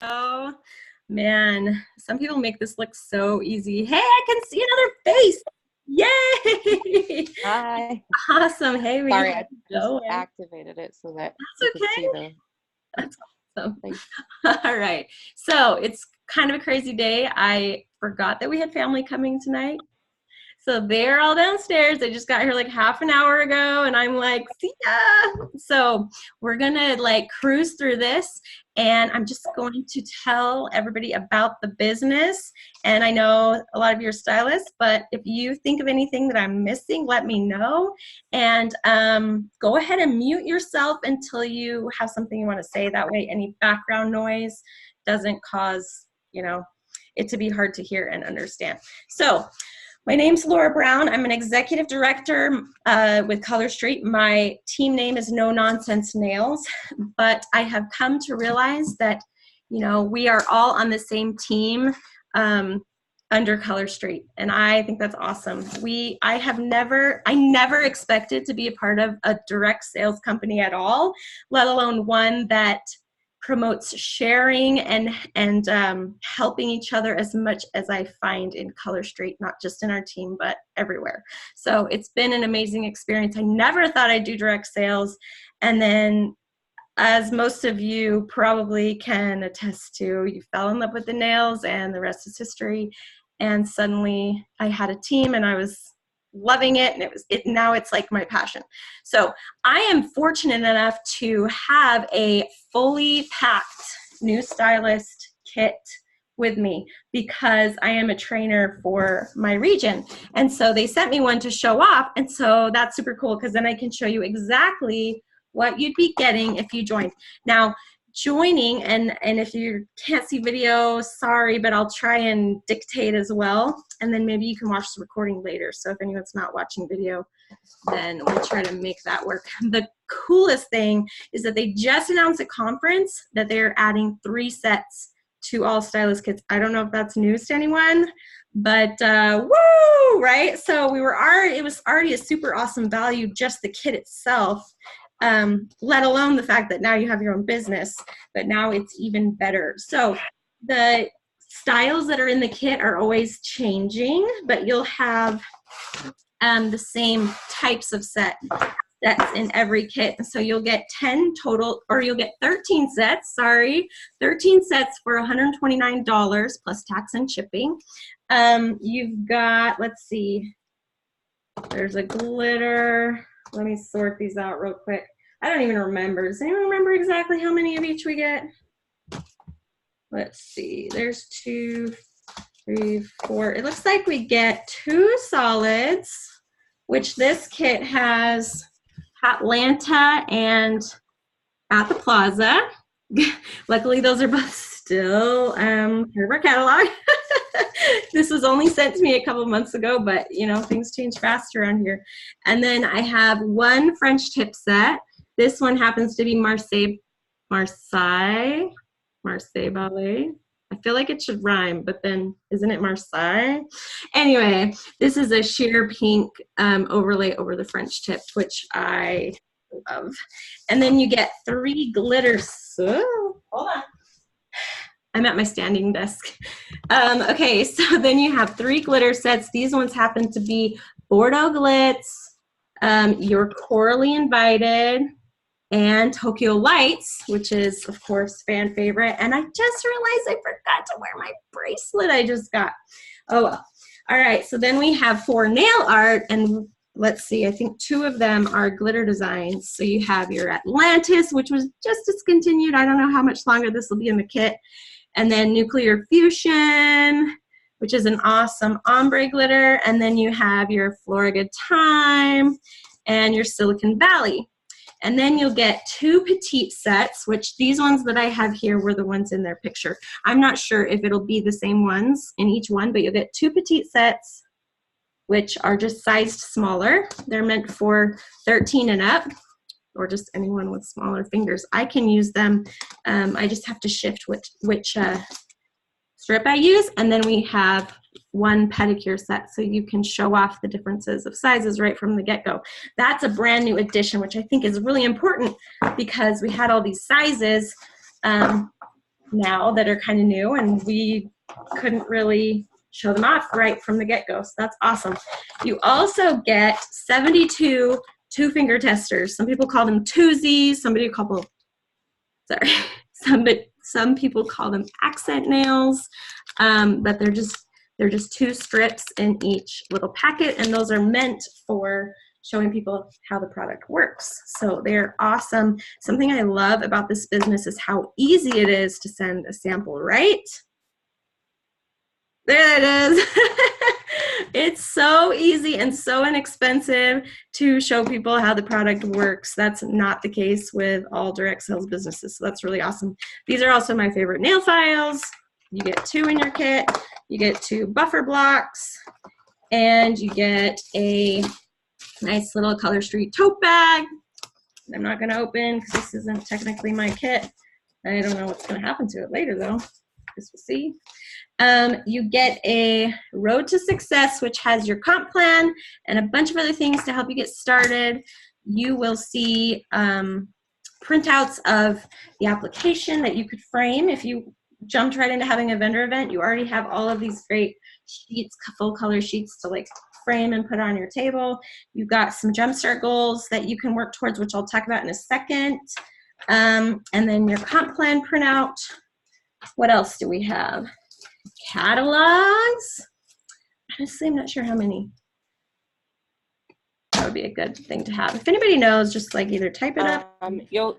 Oh, man. Some people make this look so easy. Hey, I can see another face. Yay! Hi. Awesome. Hey, we Sorry, have I it just going. activated it so that you That's could see okay. the That's awesome. thing. All right. So it's kind of a crazy day. I forgot that we had family coming tonight. So they're all downstairs. They just got here like half an hour ago, and I'm like, see ya. So we're gonna like cruise through this, and I'm just going to tell everybody about the business. And I know a lot of you are stylists, but if you think of anything that I'm missing, let me know. And go ahead and mute yourself until you have something you want to say. That way, any background noise doesn't cause, it to be hard to hear and understand. So my name's Laura Brown. I'm an executive director with Color Street. My team name is No Nonsense Nails, but I have come to realize that, we are all on the same team under Color Street, and I think that's awesome. I never expected to be a part of a direct sales company at all, let alone one that promotes sharing and helping each other as much as I find in Color Street, not just in our team, but everywhere. So it's been an amazing experience. I never thought I'd do direct sales. And then, as most of you probably can attest to, you fell in love with the nails and the rest is history. And suddenly I had a team and I was loving it, and now it's like my passion. So I am fortunate enough to have a fully packed new stylist kit with me because I am a trainer for my region. And so they sent me one to show off. And so that's super cool because then I can show you exactly what you'd be getting if you joined. Now, joining, and if you can't see video, sorry, but I'll try and dictate as well, and then maybe you can watch the recording later. So if anyone's not watching video, then we'll try to make that work. The coolest thing is that they just announced at conference that they're adding 3 sets to all stylist kits. I don't know if that's news to anyone, but woo, right? So it was already a super awesome value, just the kit itself. Let alone the fact that now you have your own business, but now it's even better. So the styles that are in the kit are always changing, but you'll have the same types of sets in every kit. So you'll get 10 total, or you'll get 13 sets, 13 sets for $129 plus tax and shipping. You've got, let's see, there's a glitter. Let me sort these out real quick. I don't even remember. Does anyone remember exactly how many of each we get? Let's see. There's 2, 3, 4. It looks like we get 2 solids, which this kit has Atlanta and at the Plaza. Luckily, those are both still part of our catalog. This was only sent to me a couple months ago, but things change fast around here. And then I have 1 French tip set. This one happens to be Marseille Ballet. I feel like it should rhyme, but then isn't it Marseille? Anyway, this is a sheer pink overlay over the French tip, which I love. And then you get 3 glitters. Hold on. I'm at my standing desk. Okay, so then you have 3 glitter sets. These ones happen to be Bordeaux Glitz, Your Corally Invited, and Tokyo Lights, which is, of course, fan favorite. And I just realized I forgot to wear my bracelet I just got. Oh, well. All right, so then we have 4 nail art, and let's see, I think 2 of them are glitter designs. So you have your Atlantis, which was just discontinued. I don't know how much longer this will be in the kit. And then Nuclear Fusion, which is an awesome ombre glitter. And then you have your Florida Time and your Silicon Valley. And then you'll get 2 petite sets, which these ones that I have here were the ones in their picture. I'm not sure if it'll be the same ones in each one, but you'll get 2 petite sets, which are just sized smaller. They're meant for 13 and up, or just anyone with smaller fingers. I can use them. I just have to shift which strip I use. And then we have 1 pedicure set, so you can show off the differences of sizes right from the get-go. That's a brand new addition, which I think is really important because we had all these sizes now that are kind of new, and we couldn't really show them off right from the get-go. So that's awesome. You also get 72 two-finger testers. Some people call them twosies. Some people call them accent nails, but they're just 2 strips in each little packet, and those are meant for showing people how the product works. So they're awesome. Something I love about this business is how easy it is to send a sample, right? There it is. It's so easy and so inexpensive to show people how the product works. That's not the case with all direct sales businesses, so that's really awesome. These are also my favorite nail files. You get 2 in your kit. You get 2 buffer blocks, and you get a nice little Color Street tote bag. I'm not going to open because this isn't technically my kit. I don't know what's going to happen to it later, though. Guess we'll see. You get a Road to Success, which has your comp plan and a bunch of other things to help you get started. You will see printouts of the application that you could frame. If you jumped right into having a vendor event, you already have all of these great sheets, full color sheets to like frame and put on your table. You've got some Jumpstart goals that you can work towards, which I'll talk about in a second. And then your comp plan printout. What else do we have? Catalogs. Honestly, I'm not sure how many. That would be a good thing to have. If anybody knows, just like either type it up. You'll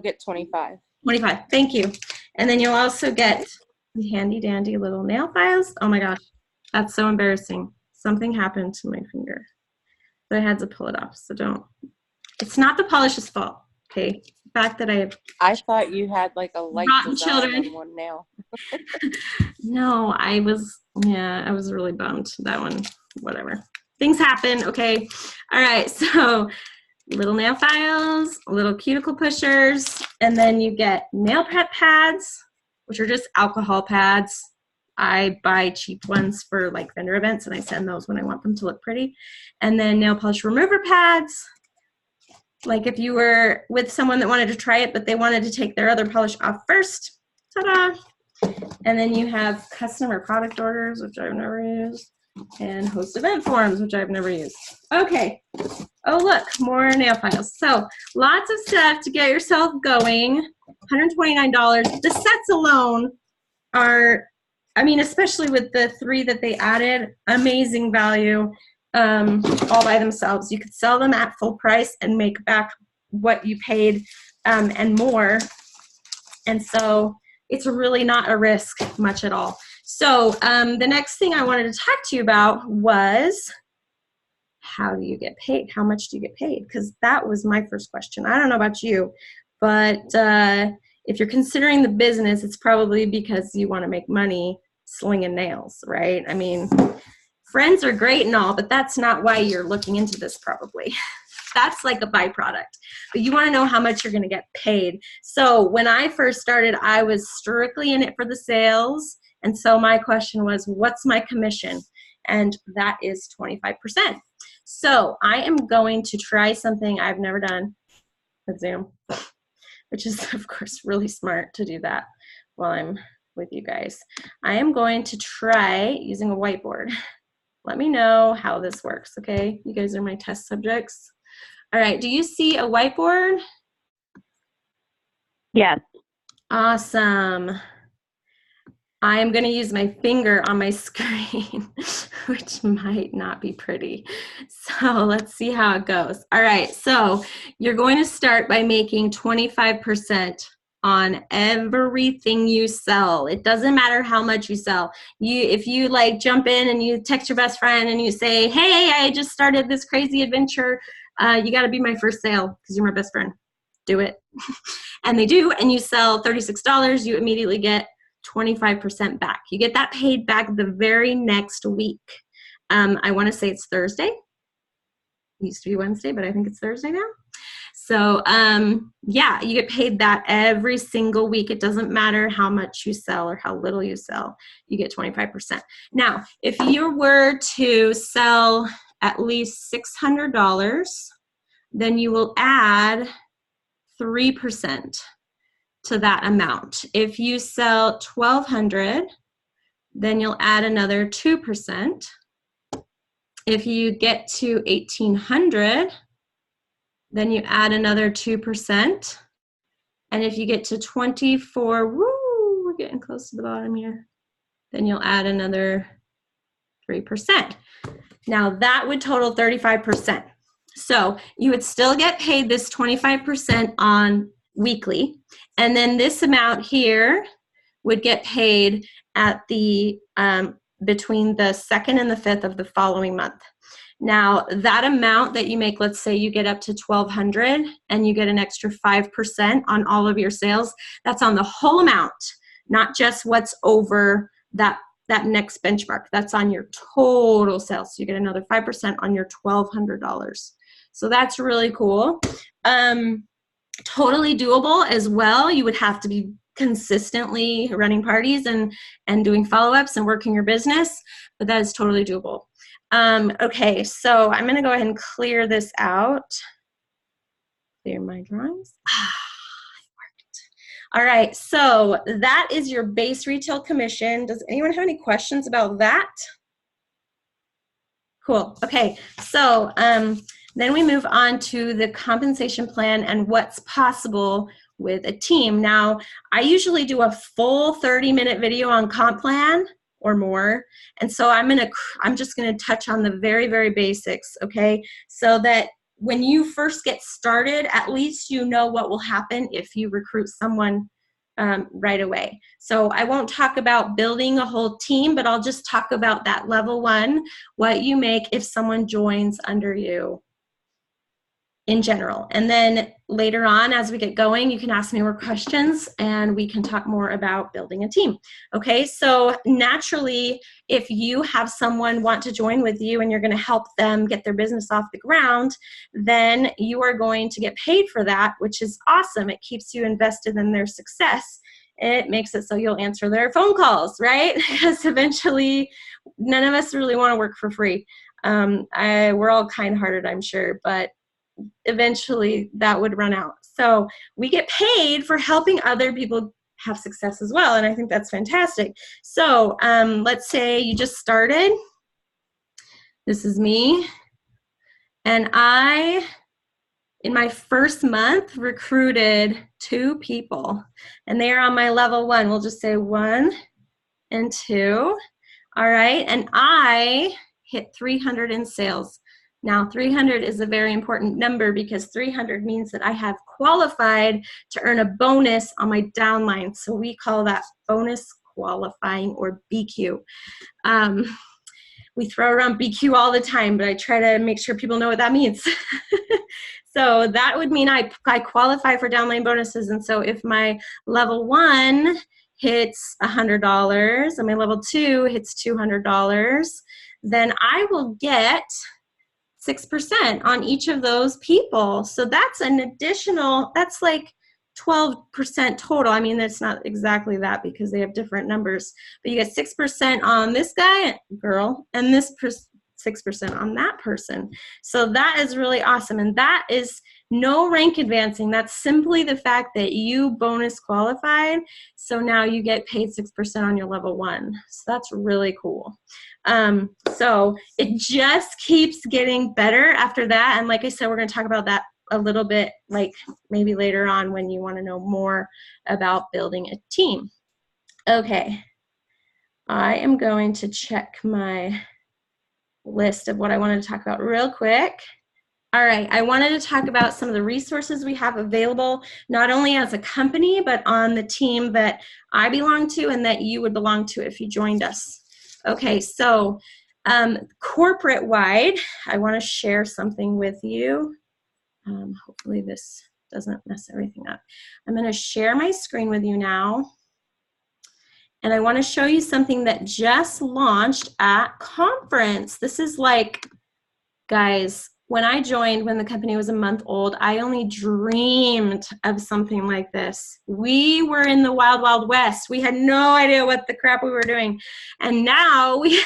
get 25. 25. Thank you. And then you'll also get the handy dandy little nail files. Oh my gosh, that's so embarrassing. Something happened to my finger, but I had to pull it off. So don't. It's not the polish's fault. Okay. The fact that I thought you had like a light rotten design children. on one nail. No, I was really bummed. That one, whatever. Things happen, okay? All right, so little nail files, little cuticle pushers, and then you get nail prep pads, which are just alcohol pads. I buy cheap ones for like vendor events, and I send those when I want them to look pretty. And then nail polish remover pads. Like if you were with someone that wanted to try it, but they wanted to take their other polish off first, ta-da! And then you have customer product orders, which I've never used, and host event forms, which I've never used. Okay. Oh, look, more nail files. So lots of stuff to get yourself going. $129. The sets alone are, I mean, especially with the 3 that they added, amazing value. All by themselves. You could sell them at full price and make back what you paid and more. And so it's really not a risk much at all. So the next thing I wanted to talk to you about was, how do you get paid? How much do you get paid? Because that was my first question. I don't know about you, but if you're considering the business, it's probably because you want to make money slinging nails, right? I mean, friends are great and all, but that's not why you're looking into this probably. That's like a byproduct. But you want to know how much you're going to get paid. So when I first started, I was strictly in it for the sales. And so my question was, what's my commission? And that is 25%. So I am going to try something I've never done with Zoom, which is, of course, really smart to do that while I'm with you guys. I am going to try using a whiteboard. Let me know how this works, okay? You guys are my test subjects. All right, do you see a whiteboard? Yes. Awesome. I am gonna use my finger on my screen, which might not be pretty. So let's see how it goes. All right, so you're going to start by making 25% on everything you sell. It doesn't matter how much you sell. If you like jump in and you text your best friend and you say, hey, I just started this crazy adventure, you got to be my first sale because you're my best friend. Do it. And they do, and you sell $36, you immediately get 25% back. You get that paid back the very next week. I want to say it's Thursday. It used to be Wednesday, but I think it's Thursday now. So yeah, you get paid that every single week. It doesn't matter how much you sell or how little you sell, you get 25%. Now, if you were to sell at least $600, then you will add 3% to that amount. If you sell 1,200, then you'll add another 2%. If you get to 1,800, then you add another 2%. And if you get to 24, woo, we're getting close to the bottom here, then you'll add another 3%. Now that would total 35%. So you would still get paid this 25% on weekly, and then this amount here would get paid at the between the 2nd and the 5th of the following month. Now that amount that you make, let's say you get up to 1,200 and you get an extra 5% on all of your sales, that's on the whole amount, not just what's over that next benchmark. That's on your total sales. So you get another 5% on your $1,200. So that's really cool. Totally doable as well. You would have to be consistently running parties and doing follow-ups and working your business, but that is totally doable. Okay, so I'm gonna go ahead and clear this out. Clear my drawings. It worked. All right, so that is your base retail commission. Does anyone have any questions about that? Cool, okay, so then we move on to the compensation plan and what's possible with a team. Now, I usually do a full 30-minute video on comp plan or more, and so I'm just gonna touch on the very, very basics, okay? So that when you first get started, at least you know what will happen if you recruit someone right away. So I won't talk about building a whole team, but I'll just talk about that level 1, what you make if someone joins under you in general. And then later on, as we get going, you can ask me more questions and we can talk more about building a team. Okay, so naturally, if you have someone want to join with you and you're gonna help them get their business off the ground, then you are going to get paid for that, which is awesome. It keeps you invested in their success. It makes it so you'll answer their phone calls, right? Because eventually, none of us really wanna work for free. We're all kind-hearted, I'm sure, but eventually that would run out. So we get paid for helping other people have success as well, and I think that's fantastic. So let's say you just started. This is me, and I, in my first month, recruited 2 people, and they are on my level 1. We'll just say 1 and 2. All right, and I hit 300 in sales. Now, 300 is a very important number because 300 means that I have qualified to earn a bonus on my downline. So we call that bonus qualifying, or BQ. We throw around BQ all the time, but I try to make sure people know what that means. So that would mean I qualify for downline bonuses. And so if my level 1 hits $100 and my level 2 hits $200, then I will get 6% on each of those people. So that's an additional, that's like 12% total. I mean, that's not exactly that because they have different numbers, but you get 6% on this guy, girl, and this 6% on that person. So that is really awesome. And that is no rank advancing. That's simply the fact that you bonus qualified. So now you get paid 6% on your level 1. So that's really cool. So it just keeps getting better after that. And like I said, we're going to talk about that a little bit, like maybe later on when you want to know more about building a team. Okay. I am going to check my list of what I wanted to talk about real quick. All right, I wanted to talk about some of the resources we have available, not only as a company, but on the team that I belong to and that you would belong to if you joined us. Okay, so corporate-wide, I want to share something with you. Hopefully this doesn't mess everything up. I'm going to share my screen with you now. And I want to show you something that just launched at conference. This is like, guys, when I joined, when the company was a month old, I only dreamed of something like this. We were in the wild, wild west. We had no idea what the crap we were doing. And now we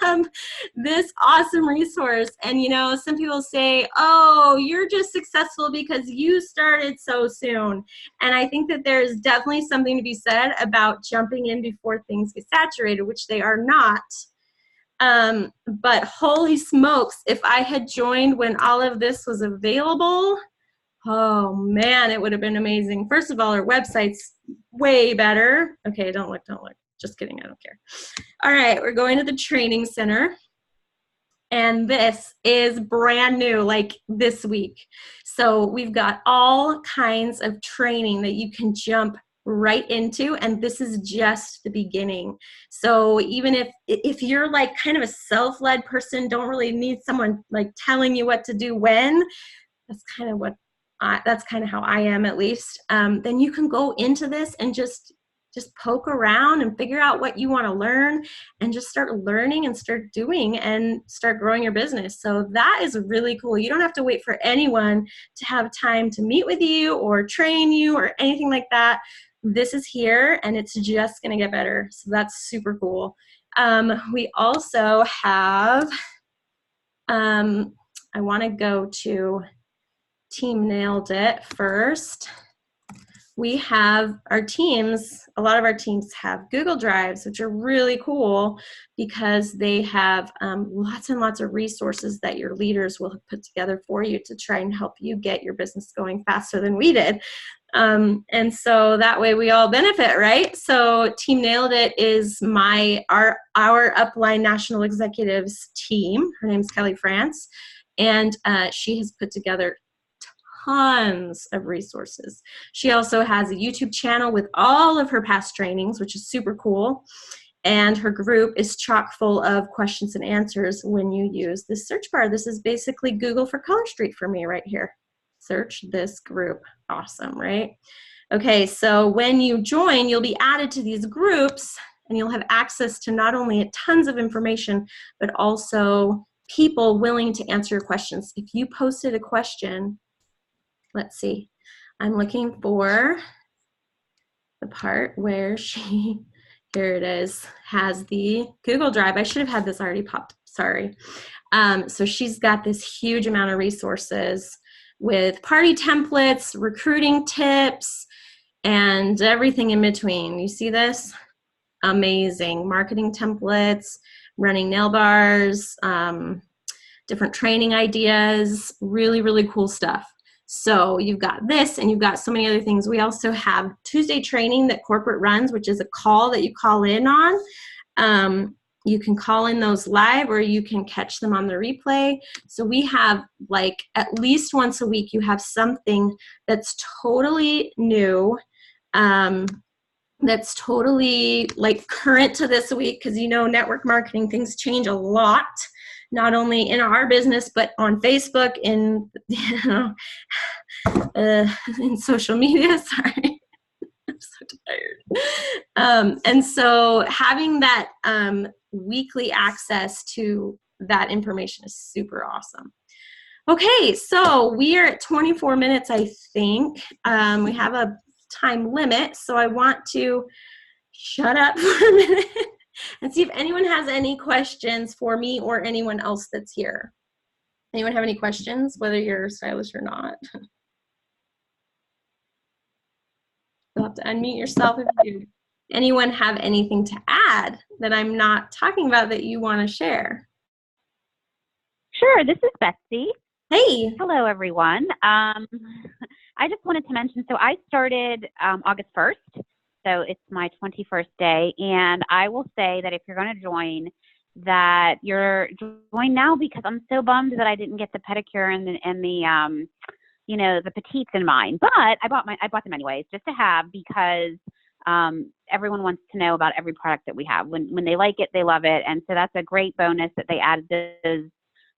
have this awesome resource. And, you know, some people say, oh, you're just successful because you started so soon. And I think that there's definitely something to be said about jumping in before things get saturated, which they are not. But holy smokes, if I had joined when all of this was available, oh man, it would have been amazing. First of all, our website's way better. Okay, don't look. Just kidding, I don't care. All right, we're going to the training center. And this is brand new, like this week. So we've got all kinds of training that you can jump right into, and this is just the beginning. So even if you're like kind of a self-led person, don't really need someone like telling you what to do when, that's kind of how I am, at least, then you can go into this and just poke around and figure out what you want to learn and just start learning and start doing and start growing your business. So that is really cool. You don't have to wait for anyone to have time to meet with you or train you or anything like that. This is here and it's just going to get better. So that's super cool. We also have, I want to go to Team Nailed It first. We have our teams, a lot of our teams have Google Drives, which are really cool because they have lots and lots of resources that your leaders will put together for you to try and help you get your business going faster than we did. And so that way we all benefit, right? So Team Nailed It is our Upline National Executives team. Her name's Kelly France, and she has put together tons of resources. She also has a YouTube channel with all of her past trainings, which is super cool. And her group is chock full of questions and answers when you use this search bar. This is basically Google for Color Street for me right here. Search this group. Awesome, right? Okay, so when you join, you'll be added to these groups and you'll have access to not only tons of information, but also people willing to answer your questions. If you posted a question, let's see, I'm looking for the part where she, here it is, has the Google Drive. I should have had this already popped, sorry. So she's got this huge amount of resources with party templates, recruiting tips, and everything in between. You see this? Amazing. Marketing templates, running nail bars, different training ideas, really, really cool stuff. So you've got this and you've got so many other things. We also have Tuesday training that corporate runs, which is a call that you call in on. You can call in those live or you can catch them on the replay. So we have like at least once a week, you have something that's totally new, that's totally like current to this week, because you know network marketing, things change a lot. Not only in our business, but on Facebook, in in social media. Sorry, I'm so tired. And so having that weekly access to that information is super awesome. Okay, so we are at 24 minutes, I think. We have a time limit, so I want to shut up for a minute and see if anyone has any questions for me or anyone else that's here. Anyone have any questions, whether you're stylish or not? You'll have to unmute yourself if you do. Anyone have anything to add that I'm not talking about that you want to share? Sure, this is Betsy. Hey. Hello, everyone. I just wanted to mention, so I started August 1st. So it's my 21st day, and I will say that if you're going to join, that you're join now, because I'm so bummed that I didn't get the pedicure and the you know, the petites in mine. But I bought them anyways, just to have, because everyone wants to know about every product that we have. When they like it, they love it, and so that's a great bonus that they added those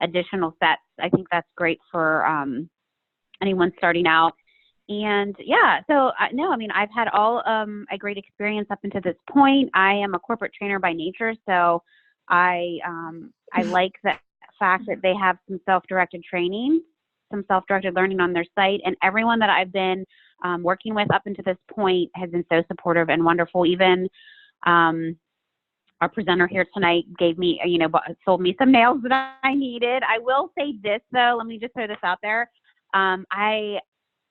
additional sets. I think that's great for anyone starting out. And yeah, so no, I mean, I've had all a great experience up until this point. I am a corporate trainer by nature, so I like that fact that they have some self-directed training, some self-directed learning on their site. And everyone that I've been working with up until this point has been so supportive and wonderful. Even our presenter here tonight gave me, sold me some nails that I needed. I will say this though, let me just throw this out there. I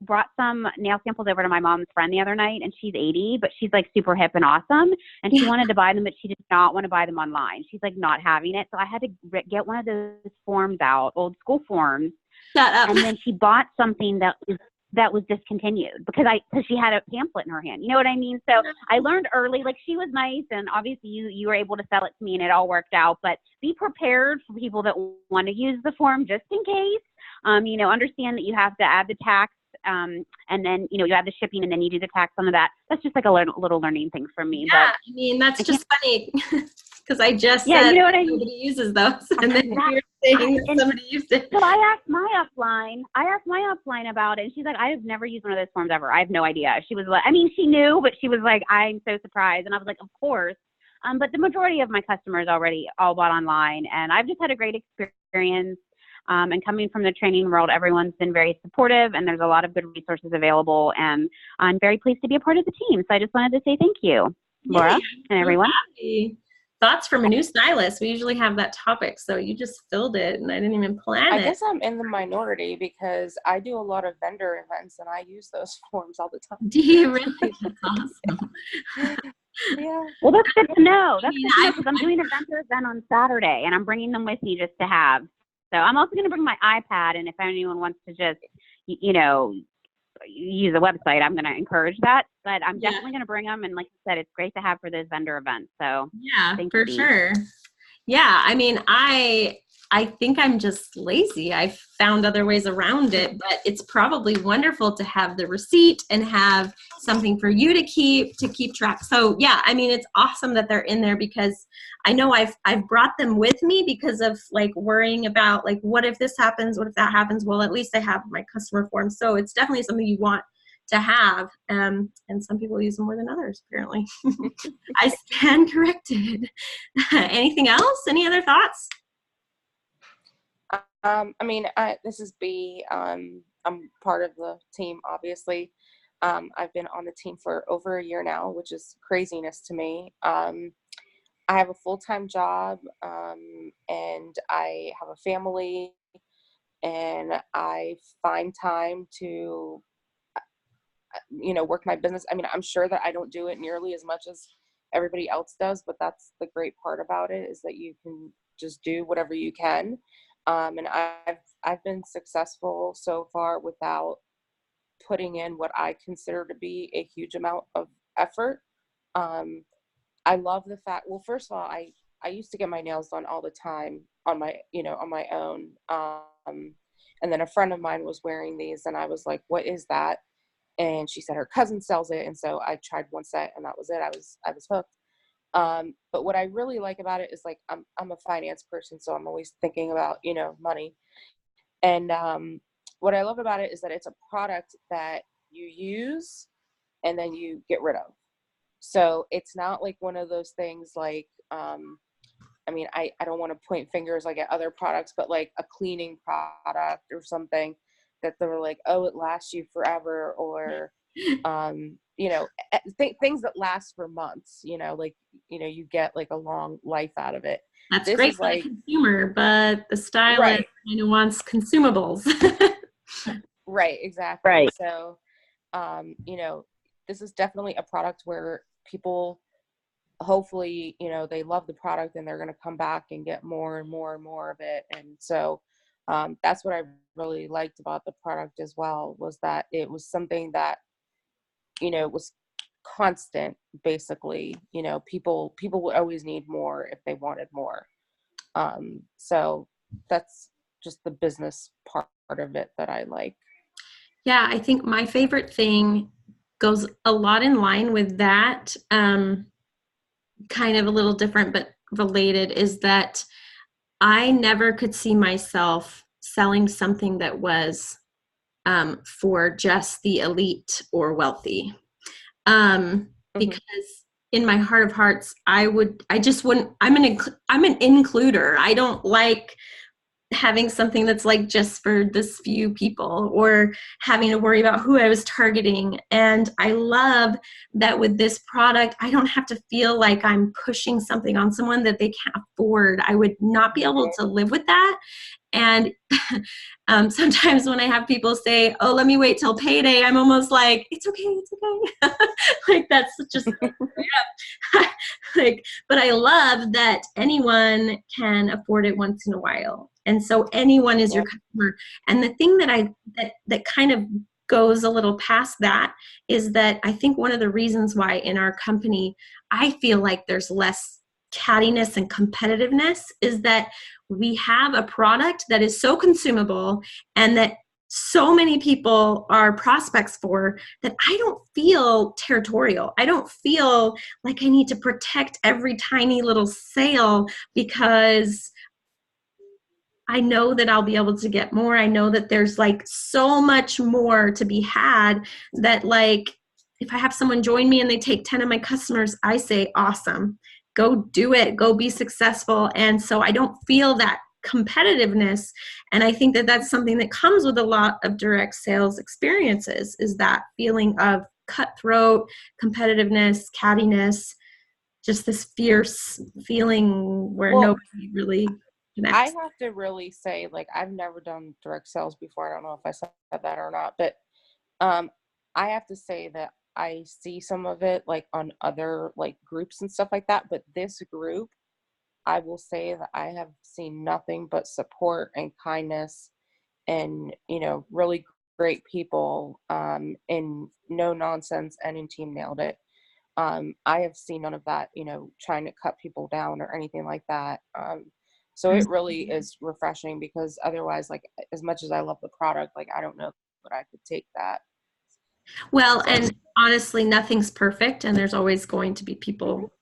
brought some nail samples over to my mom's friend the other night, and she's 80, but she's like super hip and awesome. And she wanted to buy them, but she did not want to buy them online. She's like not having it. So I had to get one of those forms out, old school forms. Shut up. And then she bought something that was discontinued because she had a pamphlet in her hand. You know what I mean? So I learned early, like she was nice, and obviously you were able to sell it to me and it all worked out, but be prepared for people that want to use the form just in case. Understand that you have to add the tax, and then, you add the shipping and then you do the tax on that. That's just like a little learning thing for me. Yeah, But I mean, that's just funny because I just yeah, said you know what I mean? nobody uses those. And then you're saying that somebody used it. So I asked my upline about it, and she's like, I have never used one of those forms ever. I have no idea. She was like, she knew, but she was like, I'm so surprised. And I was like, of course. But the majority of my customers already all bought online, and I've just had a great experience. And coming from the training world, everyone's been very supportive, and there's a lot of good resources available, and I'm very pleased to be a part of the team. So I just wanted to say thank you, Laura, and everyone. Thoughts from a new stylist. We usually have that topic, so you just filled it, and I didn't even plan it. I guess I'm in the minority because I do a lot of vendor events, and I use those forms all the time. Do you really? That's awesome. Yeah. Well, that's good to know. That's good to know because I'm doing a vendor event on Saturday, and I'm bringing them with me just to have. So I'm also going to bring my iPad, and if anyone wants to just, use a website, I'm going to encourage that. But I'm definitely going to bring them, and like I said, it's great to have for those vendor events. So yeah, for sure. Yeah, I mean, I think I'm just lazy. I've found other ways around it, but it's probably wonderful to have the receipt and have something for you to keep track. So yeah, I mean, it's awesome that they're in there because I know I've brought them with me because of like worrying about like, what if this happens? What if that happens? Well, at least I have my customer form. So it's definitely something you want to have. And some people use them more than others, apparently. I stand corrected. Anything else? Any other thoughts? This is B. I'm part of the team, obviously. I've been on the team for over a year now, which is craziness to me. I have a full-time job, and I have a family, and I find time to, work my business. I mean, I'm sure that I don't do it nearly as much as everybody else does, but that's the great part about it, is that you can just do whatever you can. And I've been successful so far without putting in what I consider to be a huge amount of effort. I love the fact, well, first of all, I used to get my nails done all the time on my own. And then a friend of mine was wearing these, and I was like, what is that? And she said her cousin sells it. And so I tried one set, and that was it. I was hooked. But what I really like about it is, like, I'm a finance person, so I'm always thinking about, money. And what I love about it is that it's a product that you use and then you get rid of. So it's not like one of those things like, I don't want to point fingers like at other products, but like a cleaning product or something that they're like, oh, it lasts you forever, or things that last for months, you get like a long life out of it. That's great for the consumer, but the stylist kind of wants consumables. Right, exactly. Right. So, this is definitely a product where people, hopefully, they love the product and they're going to come back and get more and more and more of it. And so, that's what I really liked about the product as well, was that it was something that, was constant, basically. People would always need more if they wanted more. So that's just the business part of it that I like. Yeah, I think my favorite thing goes a lot in line with that, kind of a little different but related, is that I never could see myself selling something that was for just the elite or wealthy. Because in my heart of hearts, I'm an includer. I don't like having something that's like just for this few people, or having to worry about who I was targeting. And I love that with this product, I don't have to feel like I'm pushing something on someone that they can't afford. I would not be able to live with that. And sometimes when I have people say, oh, let me wait till payday, I'm almost like, it's okay, it's okay. Like, that's just, yeah. Like, but I love that anyone can afford it once in a while. And so anyone is your customer. And the thing that kind of goes a little past that is that I think one of the reasons why in our company, I feel like there's less cattiness and competitiveness is that we have a product that is so consumable and that so many people are prospects for, that I don't feel territorial. I don't feel like I need to protect every tiny little sale, because I know that I'll be able to get more. I know that there's like so much more to be had, that like if I have someone join me and they take 10 of my customers, I say, awesome, go do it, go be successful. And so I don't feel that competitiveness. And I think that that's something that comes with a lot of direct sales experiences, is that feeling of cutthroat, competitiveness, cattiness, just this fierce feeling where nobody really connects. I have to really say, like, I've never done direct sales before. I don't know if I said that or not, but I have to say that I see some of it like on other like groups and stuff like that. But this group, I will say that I have seen nothing but support and kindness and, you know, really great people, and no nonsense, and in Team Nailed It. I have seen none of that, you know, trying to cut people down or anything like that. So it really is refreshing, because otherwise, like, as much as I love the product, like, I don't know that I could take that. Well, and honestly, nothing's perfect, and there's always going to be people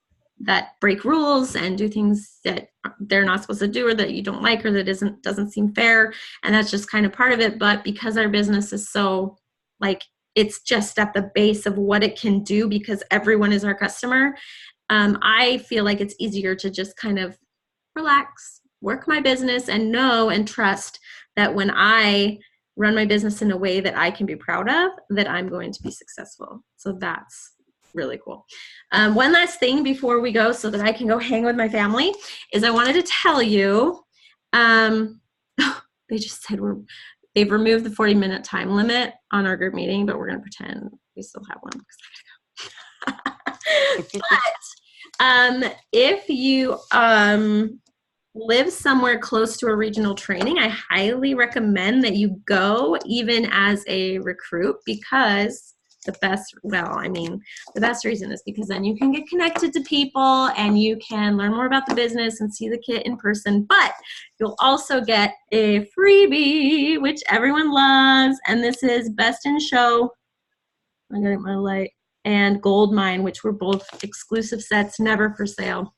that break rules and do things that they're not supposed to do, or that you don't like, or that doesn't seem fair, and that's just kind of part of it. But because our business is so, like, it's just at the base of what it can do, because everyone is our customer, I feel like it's easier to just kind of relax, work my business, and know and trust that when I run my business in a way that I can be proud of, that I'm going to be successful. So that's really cool. One last thing before we go, so that I can go hang with my family, is I wanted to tell you, they just said they've removed the 40-minute time limit on our group meeting, but we're going to pretend we still have one, because I gotta go. But if you live somewhere close to a regional training, I highly recommend that you go, even as a recruit, because the best reason is because then you can get connected to people and you can learn more about the business and see the kit in person. But you'll also get a freebie, which everyone loves, and this is Best in Show. I got my light. And Gold Mine, which were both exclusive sets, never for sale.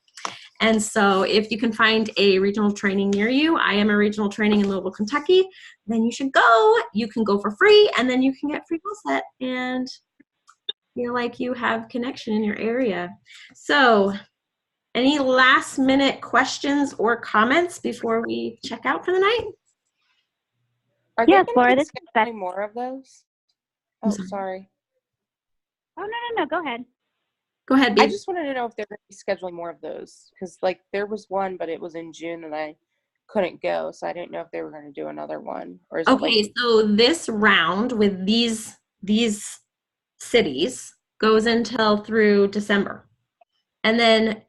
And so if you can find a regional training near you, I am a regional training in Louisville, Kentucky, then you should go. You can go for free, and then you can get free goal set and feel like you have connection in your area. So any last minute questions or comments before we check out for the night? Are Yes, they Laura, this is Beth. scheduling more of those? Oh, sorry. Oh, no, go ahead. Go ahead, babe. I just wanted to know if they're going to be scheduling more of those, because like there was one, but it was in June and I couldn't go, so I didn't know if they were going to do another one. Or is okay, so this round with these cities goes until through December, and then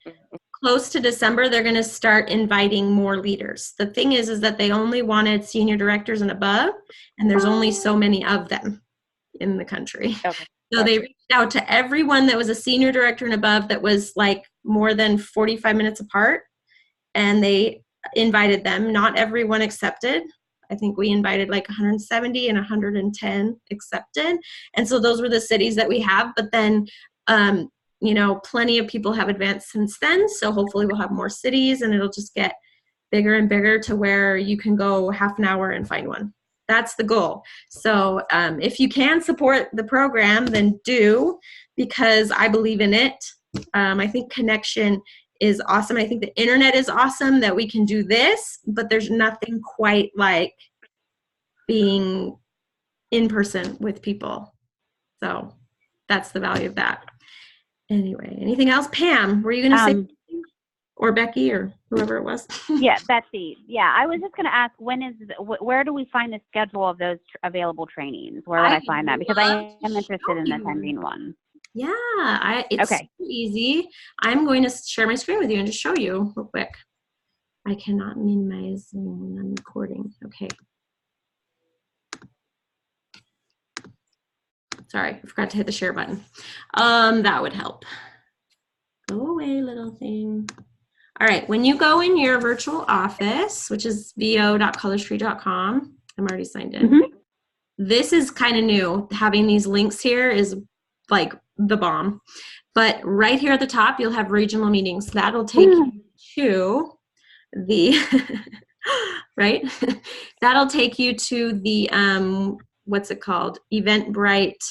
close to December they're going to start inviting more leaders. The thing is that they only wanted senior directors and above, and there's only so many of them in the country. Okay. So they reached out to everyone that was a senior director and above that was like more than 45 minutes apart, and they invited them. Not everyone accepted. I think we invited like 170 and 110 accepted. And so those were the cities that we have. But then, you know, plenty of people have advanced since then. So hopefully we'll have more cities, and it'll just get bigger and bigger to where you can go half an hour and find one. That's the goal. So if you can support the program, then do, because I believe in it. I think connection is awesome. I think the internet is awesome that we can do this, but there's nothing quite like being in person with people. So that's the value of that. Anyway, anything else? Pam, were you going to say something? Or Becky or whoever it was? Yeah, Betsy. Yeah, I was just going to ask, where do we find the schedule of those available trainings? Where would I find that? Because I am interested in attending one. Yeah, it's okay. super easy. I'm going to share my screen with you and just show you real quick. I cannot minimize when I'm recording. Okay. Sorry, I forgot to hit the share button. That would help. Go away, little thing. All right, when you go in your virtual office, which is vo.colorstreet.com, I'm already signed in. Mm-hmm. This is kind of new. Having these links here is like the bomb. But right here at the top, you'll have regional meetings. That'll take you to the, right? That'll take you to the, what's it called? Eventbrite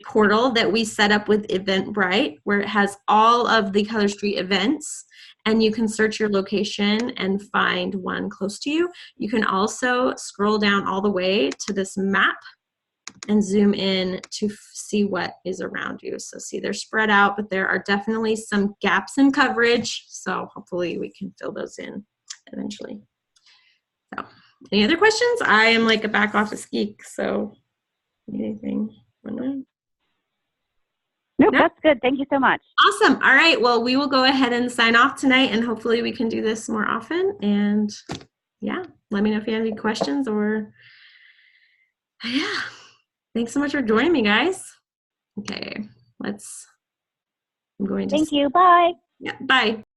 portal that we set up with Eventbrite, where it has all of the Color Street events, and you can search your location and find one close to you. You can also scroll down all the way to this map and zoom in to see what is around you. So see, they're spread out, but there are definitely some gaps in coverage. So hopefully we can fill those in eventually. So any other questions? I am like a back office geek, so anything? Nope, that's good. Thank you so much. Awesome. All right. Well, we will go ahead and sign off tonight, and hopefully we can do this more often. And yeah, let me know if you have any questions or yeah. Thanks so much for joining me, guys. Okay, I'm going to. Thank you. Bye. Yeah, bye.